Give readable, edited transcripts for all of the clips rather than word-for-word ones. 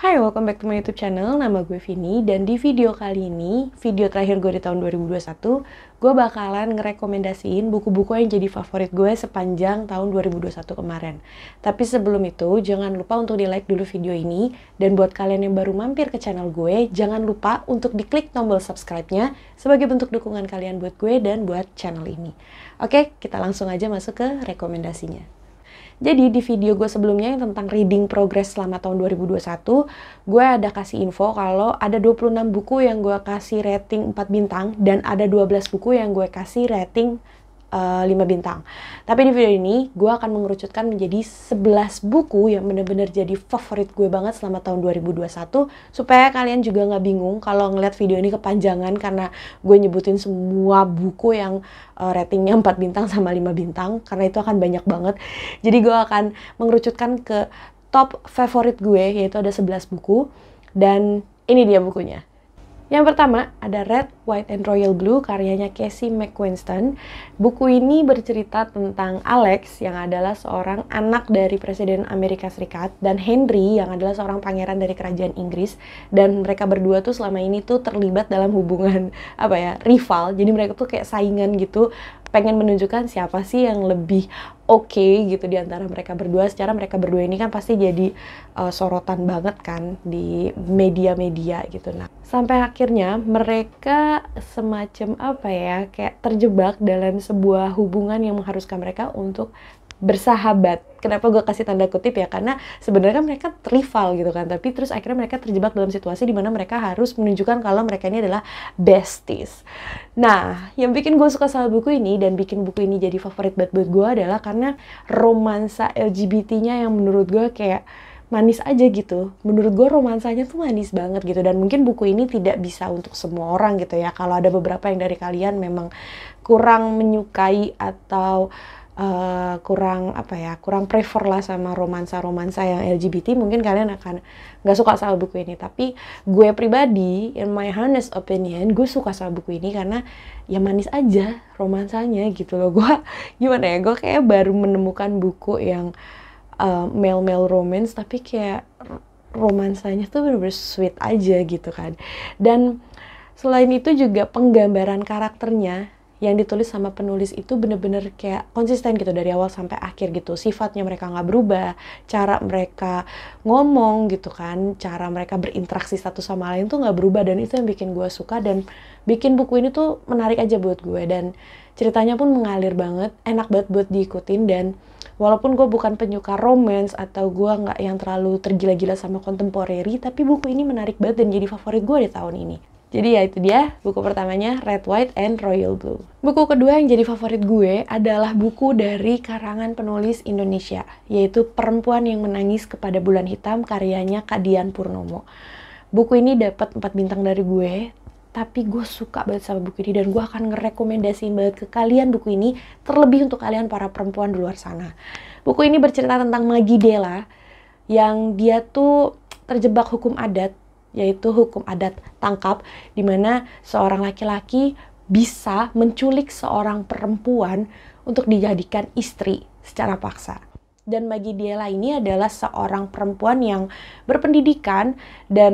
Hai, welcome back to my YouTube channel. Nama gue Vini, dan di video kali ini, video terakhir gue di tahun 2021, gue bakalan ngerekomendasiin buku-buku yang jadi favorit gue sepanjang tahun 2021 kemarin. Tapi sebelum itu, jangan lupa untuk di-like dulu video ini, dan buat kalian yang baru mampir ke channel gue, jangan lupa untuk diklik tombol subscribe-nya sebagai bentuk dukungan kalian buat gue dan buat channel ini. Oke, kita langsung aja masuk ke rekomendasinya. Jadi di video gue sebelumnya yang tentang reading progress selama tahun 2021, gue ada kasih info kalau ada 26 buku yang gue kasih rating 4 bintang dan ada 12 buku yang gue kasih rating 5 bintang. Tapi di video ini gue akan mengerucutkan menjadi 11 buku yang bener-bener jadi favorit gue banget selama tahun 2021, supaya kalian juga nggak bingung kalau ngeliat video ini kepanjangan karena gue nyebutin semua buku yang ratingnya 4 bintang sama 5 bintang, karena itu akan banyak banget. Jadi gue akan mengerucutkan ke top favorit gue, yaitu ada 11 buku, dan ini dia bukunya. Yang pertama ada Red, White, and Royal Blue karyanya Casey McQuiston. Buku ini bercerita tentang Alex yang adalah seorang anak dari Presiden Amerika Serikat dan Henry yang adalah seorang pangeran dari kerajaan Inggris, dan mereka berdua tuh selama ini tuh terlibat dalam hubungan rival. Jadi mereka tuh kayak saingan gitu, pengen menunjukkan siapa sih yang lebih oke gitu di antara mereka berdua. Secara mereka berdua ini kan pasti jadi sorotan banget kan di media-media gitu. Nah, sampai akhirnya mereka semacam kayak terjebak dalam sebuah hubungan yang mengharuskan mereka untuk bersahabat. Kenapa gue kasih tanda kutip ya? Karena sebenarnya mereka rival gitu kan, tapi terus akhirnya mereka terjebak dalam situasi di mana mereka harus menunjukkan kalau mereka ini adalah besties. Nah, yang bikin gue suka sama buku ini dan bikin buku ini jadi favorit buat gue adalah karena romansa LGBT-nya yang menurut gue kayak manis aja gitu. Menurut gue romansanya tuh manis banget gitu, dan mungkin buku ini tidak bisa untuk semua orang gitu ya. Kalau ada beberapa yang dari kalian memang kurang menyukai atau kurang prefer lah sama romansa yang LGBT, mungkin kalian akan nggak suka sama buku ini. Tapi gue pribadi, in my honest opinion, gue suka sama buku ini karena ya manis aja romansanya gitu loh. Gue gue kayak baru menemukan buku yang male romance tapi kayak romansanya tuh bener-bener sweet aja gitu kan. Dan selain itu juga penggambaran karakternya yang ditulis sama penulis itu bener-bener kayak konsisten gitu dari awal sampai akhir gitu. Sifatnya mereka nggak berubah, cara mereka ngomong gitu kan, cara mereka berinteraksi satu sama lain tuh nggak berubah, dan itu yang bikin gue suka dan bikin buku ini tuh menarik aja buat gue. Dan ceritanya pun mengalir banget, enak banget buat diikutin. Dan walaupun gue bukan penyuka romance atau gue nggak yang terlalu tergila-gila sama contemporary, tapi buku ini menarik banget dan jadi favorit gue di tahun ini. Jadi ya itu dia buku pertamanya, Red, White, and Royal Blue. Buku kedua yang jadi favorit gue adalah buku dari karangan penulis Indonesia, yaitu Perempuan yang Menangis Kepada Bulan Hitam karyanya Kak Dian Purnomo. Buku ini dapat 4 bintang dari gue, tapi gue suka banget sama buku ini dan gue akan ngerekomendasiin banget ke kalian buku ini, terlebih untuk kalian para perempuan di luar sana. Buku ini bercerita tentang Maggie Della yang dia tuh terjebak hukum adat, yaitu hukum adat tangkap, di mana seorang laki-laki bisa menculik seorang perempuan untuk dijadikan istri secara paksa. Dan Maggie Della ini adalah seorang perempuan yang berpendidikan dan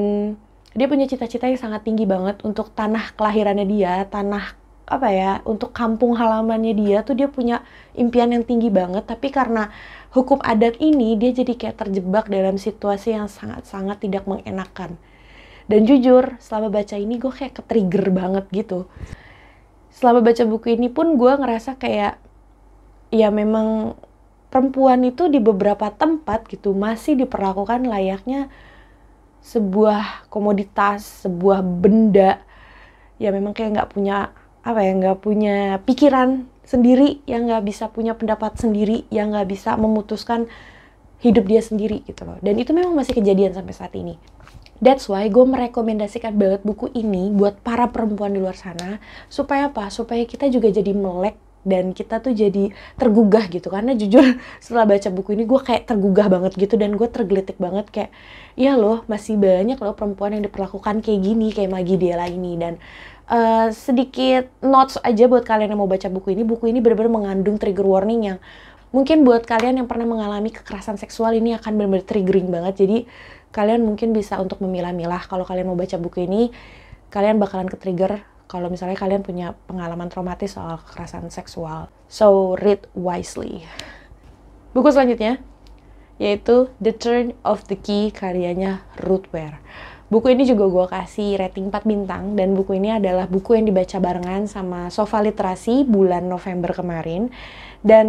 dia punya cita-cita yang sangat tinggi banget untuk tanah kelahirannya dia, untuk kampung halamannya dia tuh dia punya impian yang tinggi banget, tapi karena hukum adat ini dia jadi kayak terjebak dalam situasi yang sangat-sangat tidak mengenakan. Dan jujur, selama baca ini gue kayak ke-trigger banget gitu. Selama baca buku ini pun gue ngerasa kayak, ya memang perempuan itu di beberapa tempat gitu masih diperlakukan layaknya sebuah komoditas, sebuah benda. Ya memang kayak nggak punya pikiran sendiri, yang nggak bisa punya pendapat sendiri, yang nggak bisa memutuskan hidup dia sendiri gitu loh. Dan itu memang masih kejadian sampai saat ini. That's why gue merekomendasikan banget buku ini buat para perempuan di luar sana. Supaya apa? Supaya kita juga jadi melek dan kita tuh jadi tergugah gitu. Karena jujur setelah baca buku ini gue kayak tergugah banget gitu, dan gue tergelitik banget kayak, iya loh masih banyak loh perempuan yang diperlakukan kayak gini, kayak Maggie Della ini. Dan sedikit notes aja buat kalian yang mau baca buku ini benar-benar mengandung trigger warning yang mungkin buat kalian yang pernah mengalami kekerasan seksual ini akan benar-benar triggering banget. Jadi kalian mungkin bisa untuk memilah-milah. Kalau kalian mau baca buku ini, kalian bakalan ke-trigger kalau misalnya kalian punya pengalaman traumatis soal kekerasan seksual. So, read wisely. Buku selanjutnya yaitu The Turn of the Key karyanya Ruth Ware. Buku ini juga gue kasih rating 4 bintang, dan buku ini adalah buku yang dibaca barengan sama Sofa Literasi bulan November kemarin. Dan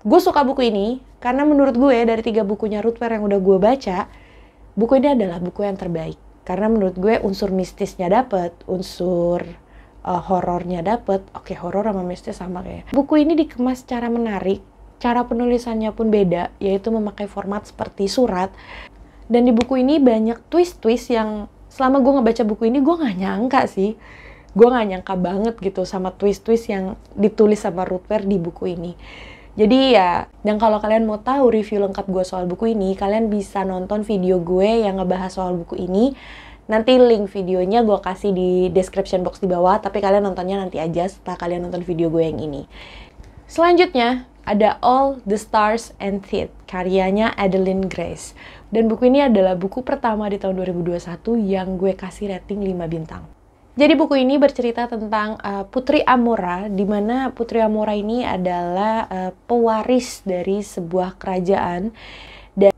gue suka buku ini karena menurut gue dari 3 bukunya Ruth Ware yang udah gue baca, buku ini adalah buku yang terbaik. Karena menurut gue unsur mistisnya dapet, unsur horornya dapet. Oke, horor sama mistis sama kayak. Buku ini dikemas secara menarik, cara penulisannya pun beda, yaitu memakai format seperti surat. Dan di buku ini banyak twist-twist yang selama gue ngebaca buku ini gue gak nyangka sih. Gue gak nyangka banget gitu sama twist-twist yang ditulis sama Ruth Ware di buku ini. Jadi ya, dan kalau kalian mau tahu review lengkap gue soal buku ini, kalian bisa nonton video gue yang ngebahas soal buku ini. Nanti link videonya gue kasih di description box di bawah, tapi kalian nontonnya nanti aja setelah kalian nonton video gue yang ini. Selanjutnya, ada All the Stars and Teeth, karyanya Adeline Grace. Dan buku ini adalah buku pertama di tahun 2021 yang gue kasih rating 5 bintang. Jadi buku ini bercerita tentang Putri Amora, di mana Putri Amora ini adalah pewaris dari sebuah kerajaan. Dan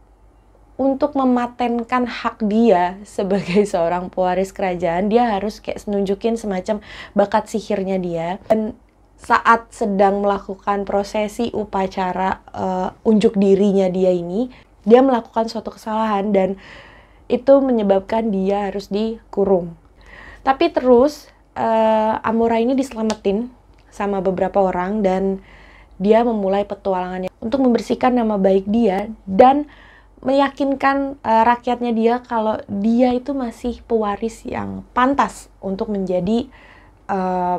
untuk mematenkan hak dia sebagai seorang pewaris kerajaan, dia harus kayak nunjukin semacam bakat sihirnya dia. Dan saat sedang melakukan prosesi upacara unjuk dirinya dia ini, dia melakukan suatu kesalahan dan itu menyebabkan dia harus dikurung. Tapi terus Amora ini diselamatin sama beberapa orang dan dia memulai petualangannya untuk membersihkan nama baik dia dan meyakinkan rakyatnya dia kalau dia itu masih pewaris yang pantas untuk menjadi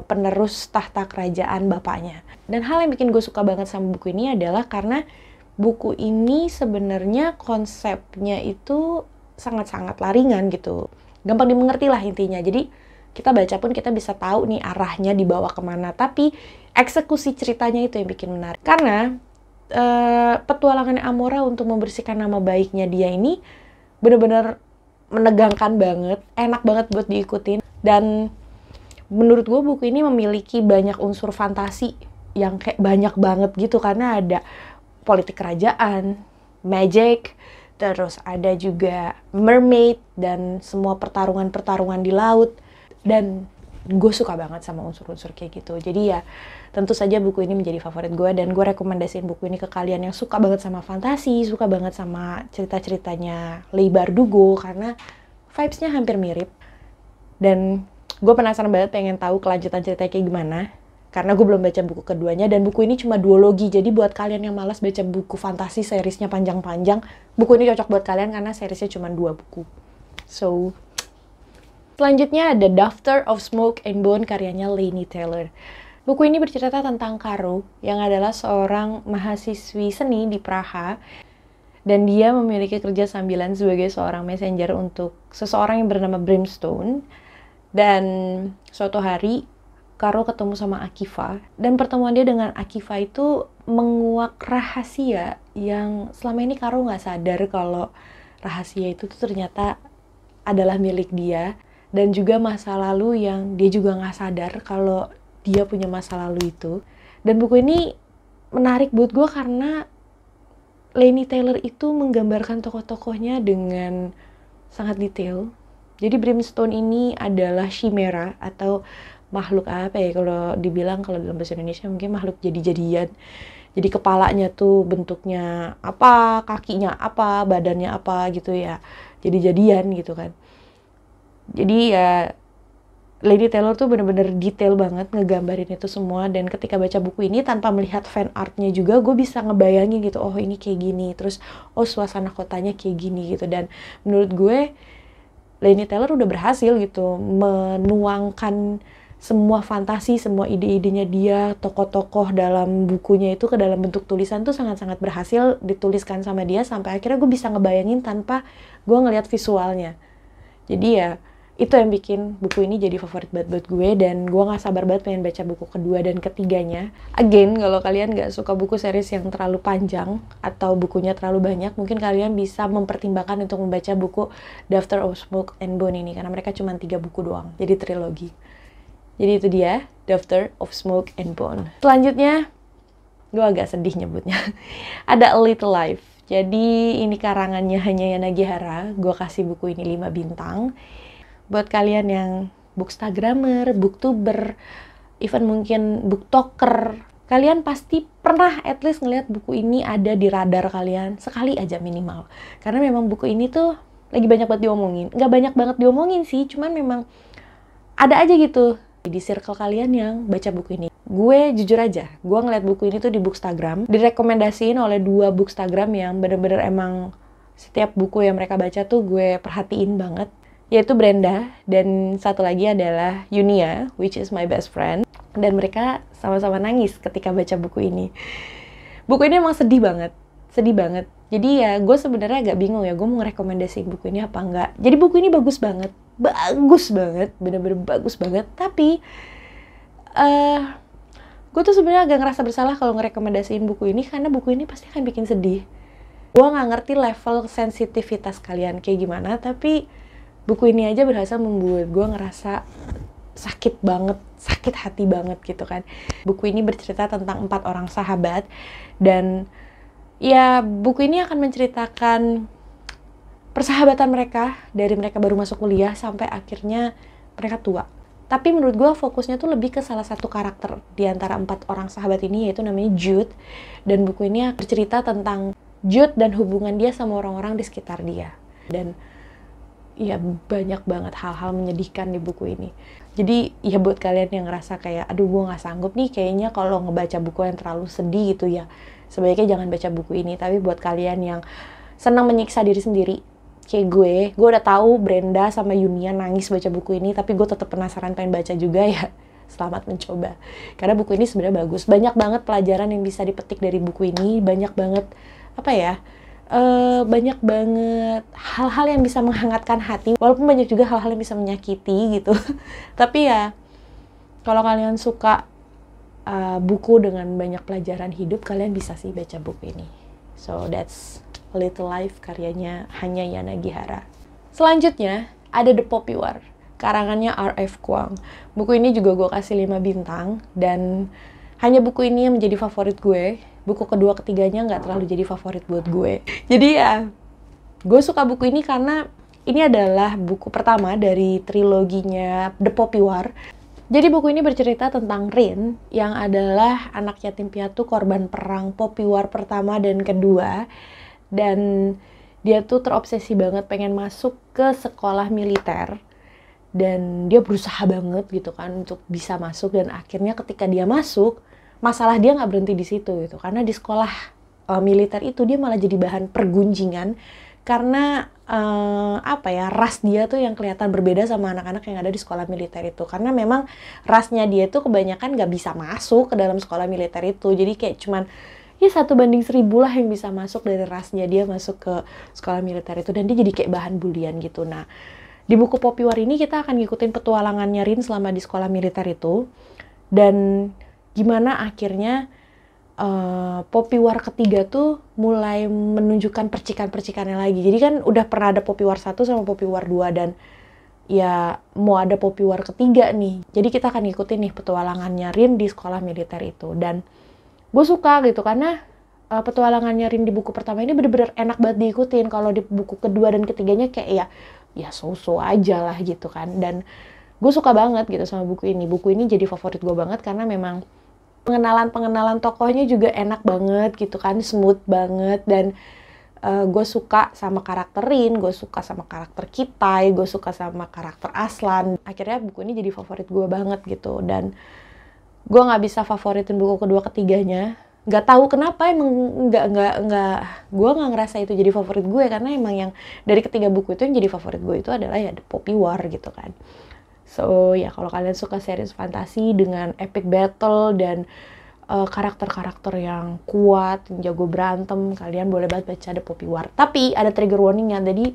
penerus tahta kerajaan bapaknya. Dan hal yang bikin gue suka banget sama buku ini adalah karena buku ini sebenarnya konsepnya itu sangat-sangat laringan gitu. Gampang dimengerti lah intinya. Jadi kita baca pun kita bisa tahu nih arahnya dibawa kemana. Tapi eksekusi ceritanya itu yang bikin menarik. Karena petualangan Amora untuk membersihkan nama baiknya dia ini benar-benar menegangkan banget. Enak banget buat diikutin. Dan menurut gue buku ini memiliki banyak unsur fantasi yang kayak banyak banget gitu. Karena ada politik kerajaan, magic, terus ada juga mermaid dan semua pertarungan-pertarungan di laut. Dan gue suka banget sama unsur-unsur kayak gitu. Jadi ya tentu saja buku ini menjadi favorit gue dan gue rekomendasiin buku ini ke kalian yang suka banget sama fantasi, suka banget sama cerita-ceritanya Leigh Bardugo karena vibes-nya hampir mirip. Dan gue penasaran banget pengen tahu kelanjutan ceritanya kayak gimana. Karena gue belum baca buku keduanya dan buku ini cuma duologi. Jadi buat kalian yang malas baca buku fantasi seriesnya panjang-panjang, buku ini cocok buat kalian karena seriesnya cuma 2 buku. So, selanjutnya ada Daughter of Smoke and Bone karyanya Laini Taylor. Buku ini bercerita tentang Caro yang adalah seorang mahasiswi seni di Praha. Dan dia memiliki kerja sambilan sebagai seorang messenger untuk seseorang yang bernama Brimstone. Dan suatu hari Caro ketemu sama Akiva, dan pertemuan dia dengan Akiva itu menguak rahasia yang selama ini Caro nggak sadar kalau rahasia itu tuh ternyata adalah milik dia, dan juga masa lalu yang dia juga nggak sadar kalau dia punya masa lalu itu. Dan buku ini menarik buat gue karena Laini Taylor itu menggambarkan tokoh-tokohnya dengan sangat detail. Jadi Brimstone ini adalah chimera atau makhluk apa ya kalau dibilang, kalau dalam bahasa Indonesia mungkin makhluk jadi-jadian. Jadi kepalanya tuh bentuknya apa, kakinya apa, badannya apa gitu ya. Jadi-jadian gitu kan. Jadi ya Laini Taylor tuh bener-bener detail banget ngegambarin itu semua. Dan ketika baca buku ini tanpa melihat fan artnya juga, gue bisa ngebayangin gitu, oh ini kayak gini, terus oh suasana kotanya kayak gini gitu. Dan menurut gue Laini Taylor udah berhasil gitu menuangkan semua fantasi, semua ide-idenya dia, tokoh-tokoh dalam bukunya itu ke dalam bentuk tulisan tuh sangat-sangat berhasil dituliskan sama dia sampai akhirnya gue bisa ngebayangin tanpa gue ngeliat visualnya. Jadi ya itu yang bikin buku ini jadi favorit banget buat gue, dan gue gak sabar banget pengen baca buku kedua dan ketiganya. Again, kalau kalian gak suka buku series yang terlalu panjang atau bukunya terlalu banyak, mungkin kalian bisa mempertimbangkan untuk membaca buku Daughter of Smoke and Bone ini, karena mereka cuma 3 buku doang, jadi trilogi. Jadi itu dia, Daughter of Smoke and Bone. Selanjutnya, gue agak sedih nyebutnya. Ada A Little Life. Jadi ini karangannya Hanya Yanagihara. Gue kasih buku ini 5 bintang. Buat kalian yang bookstagrammer, booktuber, even mungkin booktoker, kalian pasti pernah at least ngeliat buku ini ada di radar kalian sekali aja minimal. Karena memang buku ini tuh lagi banyak banget diomongin. Nggak banyak banget diomongin sih, cuman memang ada aja gitu di circle kalian yang baca buku ini. Gue jujur aja, gue ngeliat buku ini tuh di Bookstagram, direkomendasiin oleh 2 Bookstagram yang bener-bener emang setiap buku yang mereka baca tuh gue perhatiin banget, yaitu Brenda dan satu lagi adalah Yunia, which is my best friend. Dan mereka sama-sama nangis ketika baca buku ini. Buku ini emang sedih banget. Jadi ya gue sebenarnya agak bingung ya, gue mau ngerekomendasiin buku ini apa enggak. Jadi buku ini bagus banget, bener-bener bagus banget. Tapi gue tuh sebenarnya agak ngerasa bersalah kalau ngerekomendasiin buku ini, karena buku ini pasti akan bikin sedih. Gue nggak ngerti level sensitivitas kalian kayak gimana, tapi buku ini aja berhasil membuat gue ngerasa sakit hati banget gitu kan. Buku ini bercerita tentang 4 orang sahabat, dan ya buku ini akan menceritakan persahabatan mereka dari mereka baru masuk kuliah sampai akhirnya mereka tua. Tapi menurut gue fokusnya tuh lebih ke salah satu karakter di antara 4 orang sahabat ini, yaitu namanya Jude. Dan buku ini bercerita tentang Jude dan hubungan dia sama orang-orang di sekitar dia. Dan ya banyak banget hal-hal menyedihkan di buku ini. Jadi ya buat kalian yang ngerasa kayak aduh gue gak sanggup nih kayaknya kalau ngebaca buku yang terlalu sedih gitu ya, sebaiknya jangan baca buku ini. Tapi buat kalian yang senang menyiksa diri sendiri kayak gue udah tahu Brenda sama Yunia nangis baca buku ini, tapi gue tetap penasaran pengen baca juga ya. Selamat mencoba. Karena buku ini sebenarnya bagus. Banyak banget pelajaran yang bisa dipetik dari buku ini, banyak banget banyak banget hal-hal yang bisa menghangatkan hati, walaupun banyak juga hal-hal yang bisa menyakiti gitu. Tapi ya kalau kalian suka buku dengan banyak pelajaran hidup, kalian bisa sih baca buku ini. So that's A Little Life karyanya Hanya Yanagihara. Selanjutnya ada The Poppy War, karangannya R.F. Kuang. Buku ini juga gue kasih 5 bintang, dan hanya buku ini yang menjadi favorit gue. Buku kedua ketiganya nggak terlalu jadi favorit buat gue. Jadi ya, gue suka buku ini karena ini adalah buku pertama dari triloginya The Poppy War. Jadi buku ini bercerita tentang Rin, yang adalah anak yatim piatu korban perang Poppy War pertama dan kedua. Dan dia tuh terobsesi banget pengen masuk ke sekolah militer. Dan dia berusaha banget gitu kan untuk bisa masuk, dan akhirnya ketika dia masuk, masalah dia nggak berhenti di situ gitu, karena di sekolah militer itu dia malah jadi bahan pergunjingan karena ras dia tuh yang kelihatan berbeda sama anak-anak yang ada di sekolah militer itu, karena memang rasnya dia tuh kebanyakan nggak bisa masuk ke dalam sekolah militer itu. Jadi kayak cuman ya 1:1000 lah yang bisa masuk dari rasnya dia masuk ke sekolah militer itu, dan dia jadi kayak bahan bulian gitu. Nah, di buku Poppy War ini kita akan ngikutin petualangannya Rin selama di sekolah militer itu, dan gimana akhirnya Poppy War ketiga tuh mulai menunjukkan percikan-percikannya lagi. Jadi kan udah pernah ada Poppy War 1 sama Poppy War 2, dan ya mau ada Poppy War ketiga nih. Jadi kita akan ngikutin nih petualangannya Rin di sekolah militer itu. Dan gue suka gitu karena petualangannya Rin di buku pertama ini bener-bener enak banget diikutin. Kalau di buku kedua dan ketiganya kayak ya so-so aja lah gitu kan. Dan gue suka banget gitu sama buku ini. Buku ini jadi favorit gue banget karena memang pengenalan tokohnya juga enak banget gitu kan, smooth banget. Dan gue suka sama karakter Rin, gue suka sama karakter Kitai, gue suka sama karakter Aslan. Akhirnya buku ini jadi favorit gue banget gitu. Dan gue nggak bisa favoritin buku kedua ketiganya, nggak tahu kenapa, emang gue nggak ngerasa itu jadi favorit gue, karena emang yang dari ketiga buku itu yang jadi favorit gue itu adalah ya The Poppy War gitu kan. So ya kalau kalian suka series fantasi dengan epic battle dan karakter-karakter yang kuat, yang jago berantem, kalian boleh banget baca The Poppy War. Tapi ada trigger warningnya, jadi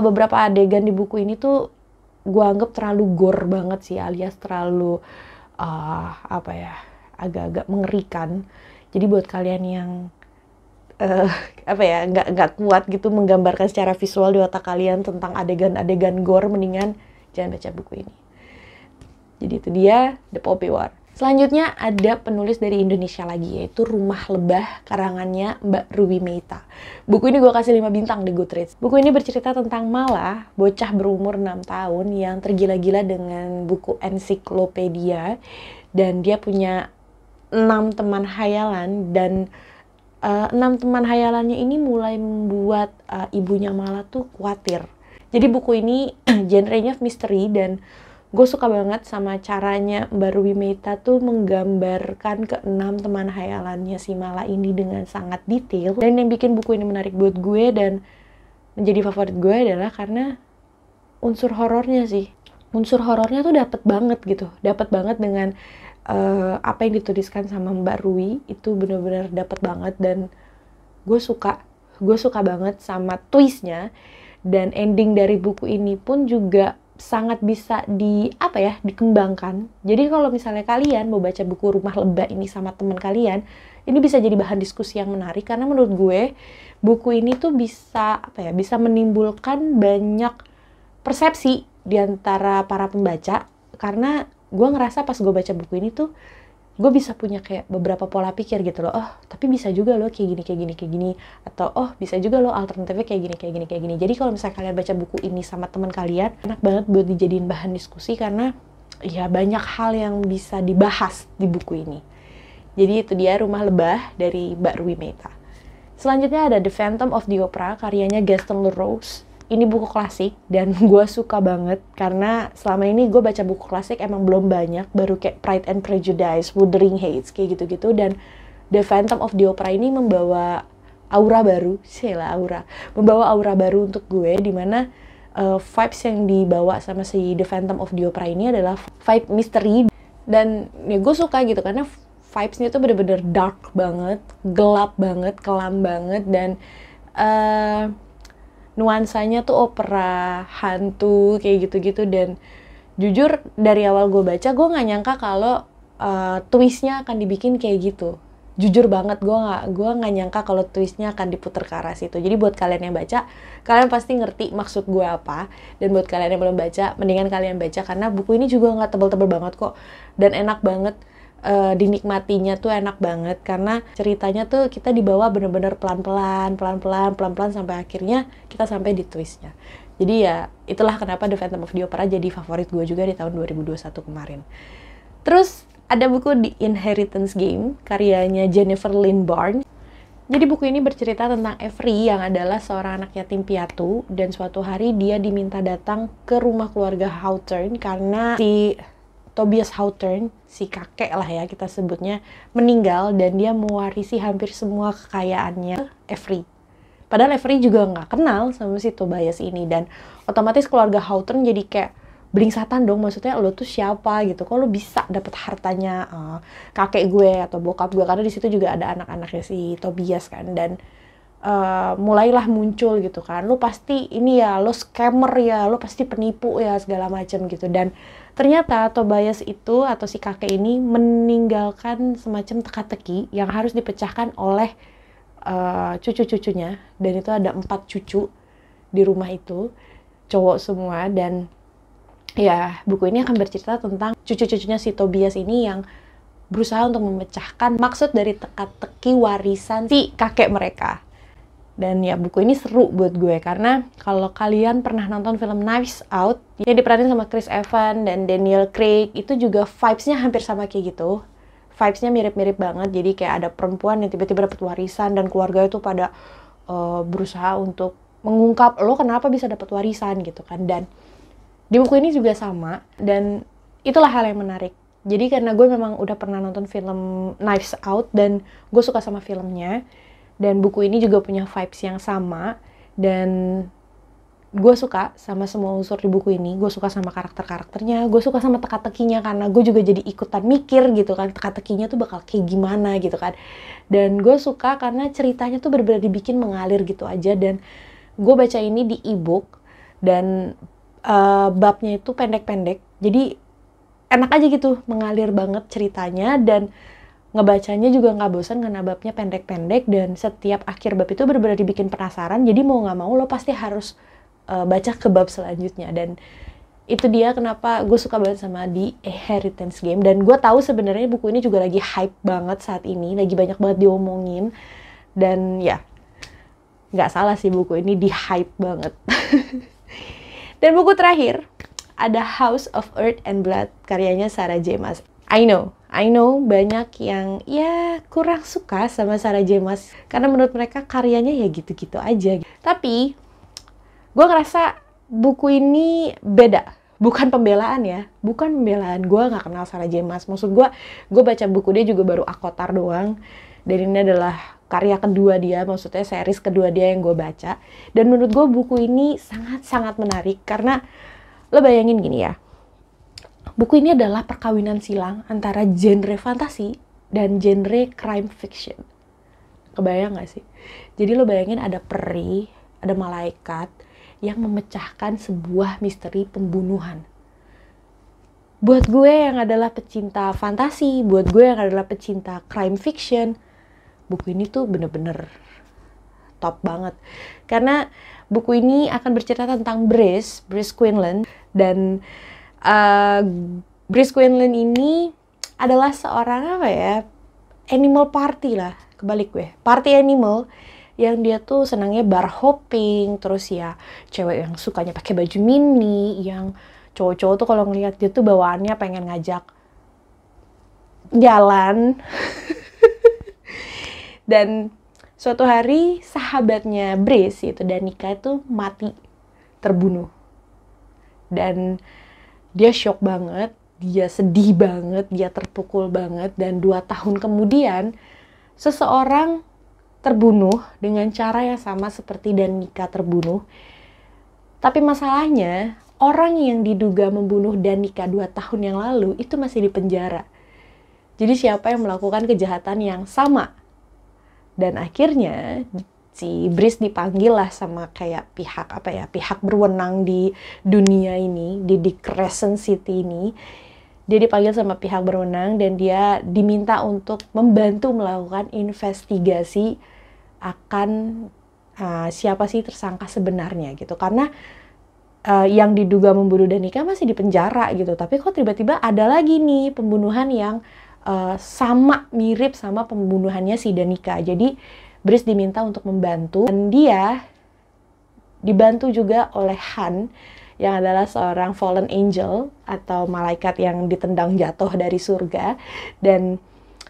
beberapa adegan di buku ini tuh gue anggap terlalu gore banget sih, alias terlalu apa ya, agak-agak mengerikan. Jadi buat kalian yang apa ya, nggak kuat gitu menggambarkan secara visual di otak kalian tentang adegan-adegan gore, mendingan jangan baca buku ini. Jadi itu dia The Poppy War. Selanjutnya ada penulis dari Indonesia lagi, yaitu Rumah Lebah, karangannya Mbak Ruby Meita. Buku ini gue kasih 5 bintang di Goodreads. Buku ini bercerita tentang Mala, bocah berumur 6 tahun yang tergila-gila dengan buku ensiklopedia. Dan dia punya 6 teman hayalan, dan 6 teman hayalannya ini mulai membuat ibunya Mala tuh khawatir. Jadi buku ini genrenya misteri, dan gue suka banget sama caranya Mbak Ruby Meita tuh menggambarkan ke-6 teman hayalannya si Mala ini dengan sangat detail. Dan yang bikin buku ini menarik buat gue dan menjadi favorit gue adalah karena unsur horornya sih. Unsur horornya tuh dapet banget gitu, dapet banget dengan apa yang dituliskan sama Mbak Ruby, itu bener-bener dapet banget. Dan gue suka banget sama twistnya, dan ending dari buku ini pun juga sangat bisa dikembangkan. Jadi kalau misalnya kalian mau baca buku Rumah Lebah ini sama teman kalian, ini bisa jadi bahan diskusi yang menarik, karena menurut gue buku ini tuh bisa bisa menimbulkan banyak persepsi di antara para pembaca. Karena gue ngerasa pas gue baca buku ini tuh gue bisa punya kayak beberapa pola pikir gitu loh. Oh, tapi bisa juga loh kayak gini. Atau oh, bisa juga loh alternatifnya kayak gini. Jadi kalau misalnya kalian baca buku ini sama teman kalian, enak banget buat dijadiin bahan diskusi, karena ya banyak hal yang bisa dibahas di buku ini. Jadi itu dia Rumah Lebah dari Mbak Ruby Meita. Selanjutnya ada The Phantom of the Opera, karyanya Gaston Leroux. Ini buku klasik dan gue suka banget, karena selama ini gue baca buku klasik emang belum banyak, baru kayak Pride and Prejudice, Wuthering Heights, kayak gitu-gitu. Dan The Phantom of the Opera ini membawa aura baru, membawa aura baru untuk gue, dimana vibes yang dibawa sama si The Phantom of the Opera ini adalah vibe misteri. Dan ya gue suka gitu, karena vibes-nya tuh bener-bener dark banget, gelap banget, kelam banget, dan nuansanya tuh opera hantu kayak gitu-gitu. Dan jujur dari awal gue baca, gue nggak nyangka kalau twistnya akan dibikin kayak gitu. Jujur banget, gue nggak nyangka kalau twistnya akan diputer ke arah situ. Jadi buat kalian yang baca, kalian pasti ngerti maksud gue apa. Dan buat kalian yang belum baca, mendingan kalian baca, karena buku ini juga nggak tebel-tebel banget kok, dan enak banget. Dinikmatinya tuh enak banget, karena ceritanya tuh kita dibawa bener-bener pelan-pelan sampai akhirnya kita sampai di twistnya. Jadi ya itulah kenapa The Phantom of the Opera jadi favorit gue juga di tahun 2021 kemarin. Terus ada buku The Inheritance Game, karyanya Jennifer Lynn Barnes. Jadi buku ini bercerita tentang Avery yang adalah seorang anak yatim piatu, dan suatu hari dia diminta datang ke rumah keluarga Hawthorne karena si Tobias Hawthorne, si kakek lah ya kita sebutnya, meninggal, dan dia mewarisi hampir semua kekayaannya Avery. Padahal Avery juga nggak kenal sama si Tobias ini, dan otomatis keluarga Hawthorne jadi kayak blingsatan dong, maksudnya lo tuh siapa gitu, kok lo bisa dapet hartanya kakek gue atau bokap gue, karena di situ juga ada anak-anaknya si Tobias kan. Dan mulailah muncul gitu kan, lo pasti ini ya, lo scammer ya, lo pasti penipu ya, segala macam gitu. Dan ternyata Tobias itu atau si kakek ini meninggalkan semacam teka-teki yang harus dipecahkan oleh cucu-cucunya, dan itu ada 4 cucu di rumah itu, cowok semua. Dan ya buku ini akan bercerita tentang cucu-cucunya si Tobias ini yang berusaha untuk memecahkan maksud dari teka-teki warisan si kakek mereka. Dan ya buku ini seru buat gue, karena kalau kalian pernah nonton film Knives Out yang diperanin sama Chris Evans dan Daniel Craig, itu juga vibes-nya hampir sama kayak gitu. Vibes-nya mirip-mirip banget, jadi kayak ada perempuan yang tiba-tiba dapat warisan, dan keluarga itu pada berusaha untuk mengungkap lo kenapa bisa dapat warisan gitu kan. Dan di buku ini juga sama, dan itulah hal yang menarik. Jadi karena gue memang udah pernah nonton film Knives Out, dan gue suka sama filmnya, dan buku ini juga punya vibes yang sama, dan gue suka sama semua unsur di buku ini. Gue suka sama karakter-karakternya, gue suka sama teka-tekinya, karena gue juga jadi ikutan mikir gitu kan, teka-tekinya tuh bakal kayak gimana gitu kan. Dan gue suka karena ceritanya tuh benar-benar dibikin mengalir gitu aja. Dan gue baca ini di e-book, dan babnya itu pendek-pendek, jadi enak aja gitu, mengalir banget ceritanya, dan ngebacanya juga nggak bosan karena babnya pendek-pendek, dan setiap akhir bab itu benar-benar dibikin penasaran, jadi mau nggak mau lo pasti harus baca ke bab selanjutnya. Dan itu dia kenapa gue suka banget sama The Inheritance Game. Dan gue tahu sebenarnya buku ini juga lagi hype banget saat ini, lagi banyak banget diomongin, dan ya nggak salah sih buku ini di hype banget. Dan buku terakhir ada House of Earth and Blood, karyanya Sarah J. Maas. I know banyak yang ya kurang suka sama Sarah J. Maas karena menurut mereka karyanya ya gitu-gitu aja. Tapi gue ngerasa buku ini beda. Bukan pembelaan ya, bukan pembelaan. Gue nggak kenal Sarah J. Maas. Maksud gue baca buku dia juga baru Akotar doang. Dan ini adalah karya kedua dia, maksudnya series kedua dia yang gue baca. Dan menurut gue buku ini sangat-sangat menarik karena lo bayangin gini ya. Buku ini adalah perkawinan silang antara genre fantasi dan genre crime fiction. Kebayang gak sih? Jadi lo bayangin ada peri, ada malaikat yang memecahkan sebuah misteri pembunuhan. Buat gue yang adalah pecinta fantasi, buat gue yang adalah pecinta crime fiction, buku ini tuh bener-bener top banget. Karena buku ini akan bercerita tentang Brice Quinlan. Dan Brice Quinlan ini adalah seorang animal party lah, kebalik gue, party animal, yang dia tuh senangnya bar hopping, terus ya cewek yang sukanya pakai baju mini, yang cowok-cowok tuh kalau ngelihat dia tuh bawaannya pengen ngajak jalan. Dan suatu hari sahabatnya Brice, yaitu Danica, itu mati, terbunuh. Dan dia shock banget, dia sedih banget, dia terpukul banget. Dan 2 tahun kemudian seseorang terbunuh dengan cara yang sama seperti Danica terbunuh. Tapi masalahnya, orang yang diduga membunuh Danica 2 tahun yang lalu itu masih di penjara. Jadi siapa yang melakukan kejahatan yang sama? Dan akhirnya si Brice dipanggil lah sama kayak pihak berwenang di dunia ini, di Crescent City ini. Dia dipanggil sama pihak berwenang dan dia diminta untuk membantu melakukan investigasi akan siapa sih tersangka sebenarnya gitu. Karena yang diduga membunuh Danica masih di penjara gitu. Tapi kok tiba-tiba ada lagi nih pembunuhan yang sama, mirip sama pembunuhannya si Danica. Jadi Brice diminta untuk membantu. Dan dia dibantu juga oleh Han, yang adalah seorang fallen angel atau malaikat yang ditendang jatuh dari surga. Dan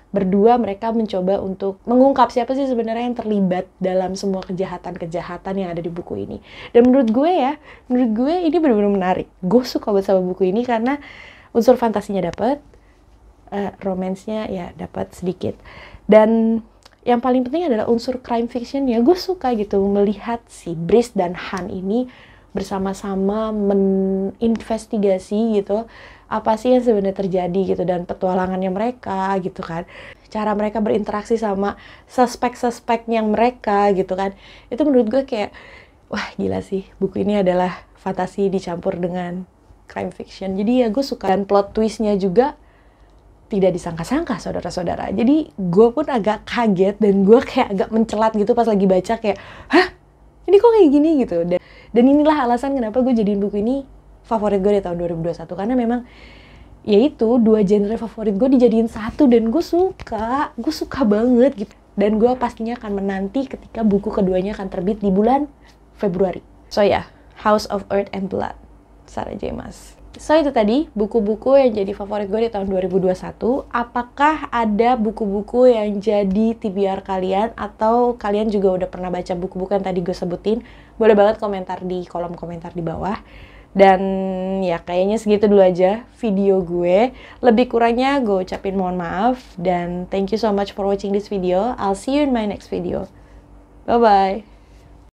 berdua mereka mencoba untuk mengungkap siapa sih sebenarnya yang terlibat dalam semua kejahatan-kejahatan yang ada di buku ini. Dan menurut gue ini benar-benar menarik. Gue suka banget sama buku ini karena unsur fantasinya dapet, romansnya ya dapat sedikit. Dan yang paling penting adalah unsur crime fiction ya. Gue suka gitu melihat si Brice dan Han ini bersama-sama meninvestigasi gitu apa sih yang sebenarnya terjadi gitu, dan petualangannya mereka gitu kan, cara mereka berinteraksi sama suspek-suspek yang mereka gitu kan. Itu menurut gue kayak wah gila sih, buku ini adalah fantasi dicampur dengan crime fiction. Jadi ya gue suka, dan plot twistnya juga tidak disangka-sangka saudara-saudara. Jadi gue pun agak kaget dan gue kayak agak mencelat gitu pas lagi baca, kayak hah ini kok kayak gini gitu. Dan inilah alasan kenapa gue jadiin buku ini favorit gue di tahun 2021. Karena memang yaitu 2 genre favorit gue dijadiin satu, dan gue suka banget gitu. Dan gue pastinya akan menanti ketika buku keduanya akan terbit di bulan Februari. So ya, House of Earth and Blood, Sarah J. Maas. So itu tadi buku-buku yang jadi favorit gue di tahun 2021. Apakah ada buku-buku yang jadi TBR kalian, atau kalian juga udah pernah baca buku-buku yang tadi gue sebutin? Boleh banget komentar di kolom komentar di bawah. Dan ya kayaknya segitu dulu aja video gue. Lebih kurangnya gue ucapin mohon maaf. Dan thank you so much for watching this video. I'll see you in my next video. Bye-bye.